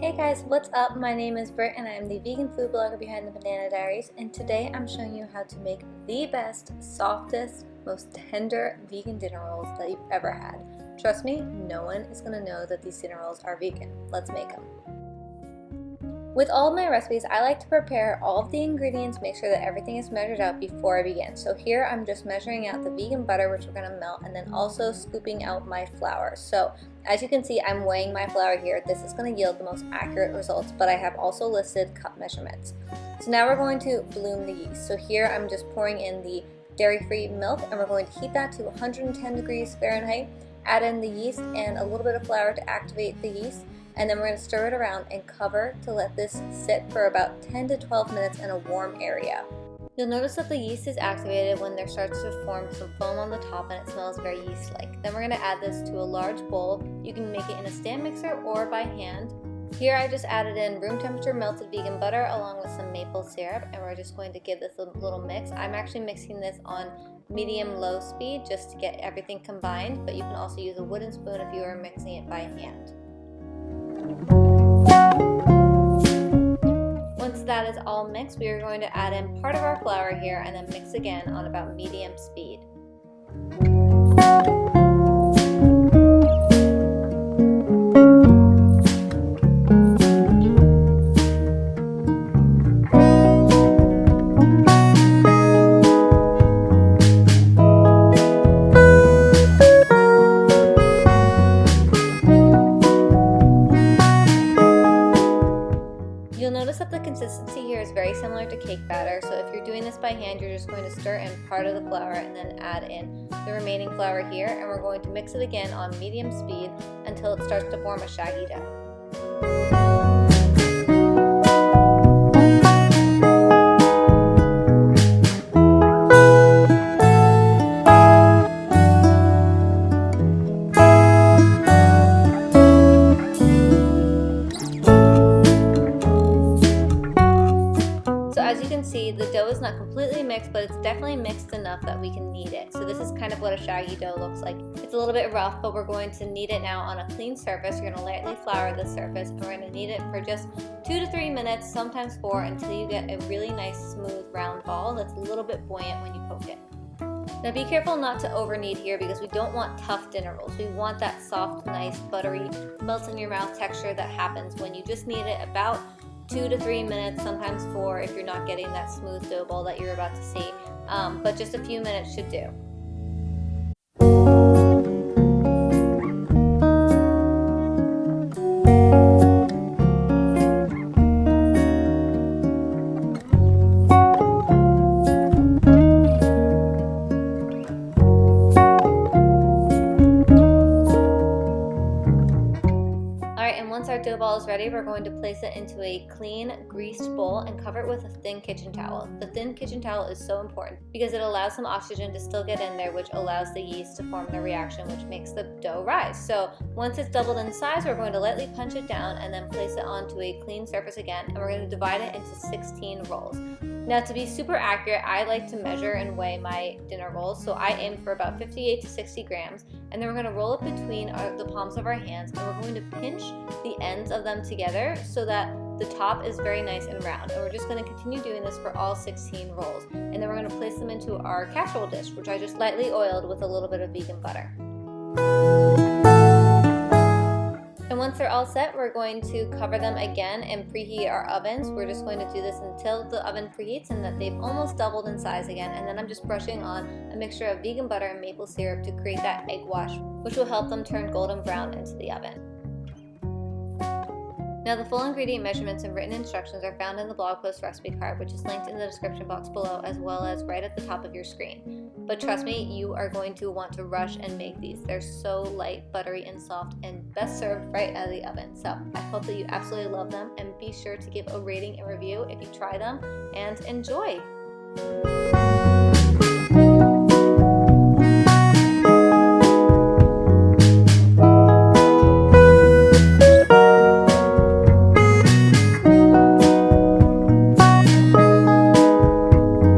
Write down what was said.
Hey guys, what's up? My name is Britt and I am the vegan food blogger behind the Banana Diaries, and today I'm showing you how to make the best, softest, most tender vegan dinner rolls that you've ever had. Trust me, no one is going to know that these dinner rolls are vegan. Let's make them. With all of my recipes, I like to prepare all of the ingredients, make sure that everything is measured out before I begin. So here I'm just measuring out the vegan butter, which we're going to melt, and then also scooping out my flour. So as you can see, I'm weighing my flour here. This is going to yield the most accurate results, but I have also listed cup measurements. So now we're going to bloom the yeast. So here I'm just pouring in the dairy-free milk, and we're going to heat that to 110 degrees Fahrenheit, add in the yeast and a little bit of flour to activate the yeast. And then we're going to stir it around and cover to let this sit for about 10 to 12 minutes in a warm area. You'll notice that the yeast is activated when there starts to form some foam on the top and it smells very yeast-like. Then we're going to add this to a large bowl. You can make it in a stand mixer or by hand. Here I just added in room temperature melted vegan butter along with some maple syrup, and we're just going to give this a little mix. I'm actually mixing this on medium-low speed just to get everything combined, but you can also use a wooden spoon if you are mixing it by hand. Once that is all mixed, we are going to add in part of our flour here and then mix again on about medium speed. You'll notice that the consistency here is very similar to cake batter, so if you're doing this by hand, you're just going to stir in part of the flour and then add in the remaining flour here, and we're going to mix it again on medium speed until it starts to form a shaggy dough. As you can see, the dough is not completely mixed, but it's definitely mixed enough that we can knead it. So this is kind of what a shaggy dough looks like. It's a little bit rough, but we're going to knead it now on a clean surface. We're going to lightly flour the surface, and we're going to knead it for just 2 to 3 minutes, sometimes 4, until you get a really nice, smooth, round ball that's a little bit buoyant when you poke it. Now be careful not to over knead here because we don't want tough dinner rolls. We want that soft, nice, buttery, melt in your mouth texture that happens when you just knead it about 2 to 3 minutes, sometimes 4 if you're not getting that smooth dough ball that you're about to see, but just a few minutes should do. Once our dough ball is ready, we're going to place it into a clean, greased bowl and cover it with a thin kitchen towel. The thin kitchen towel is so important because it allows some oxygen to still get in there, which allows the yeast to form the reaction, which makes the dough rise. So once it's doubled in size, we're going to lightly punch it down and then place it onto a clean surface again, and we're going to divide it into 16 rolls. Now, to be super accurate, I like to measure and weigh my dinner rolls, so I aim for about 58 to 60 grams, and then we're going to roll it between the palms of our hands, and we're going to pinch the ends of them together so that the top is very nice and round. And we're just going to continue doing this for all 16 rolls, and then we're going to place them into our casserole dish, which I just lightly oiled with a little bit of vegan butter. And once they're all set, we're going to cover them again and preheat our ovens. We're just going to do this until the oven preheats and that they've almost doubled in size again. And then I'm just brushing on a mixture of vegan butter and maple syrup to create that egg wash, which will help them turn golden brown into the oven. Now the full ingredient measurements and written instructions are found in the blog post recipe card, which is linked in the description box below as well as right at the top of your screen. But trust me, you are going to want to rush and make these. They're so light, buttery, and soft, and best served right out of the oven. So I hope that you absolutely love them, and be sure to give a rating and review if you try them, and enjoy!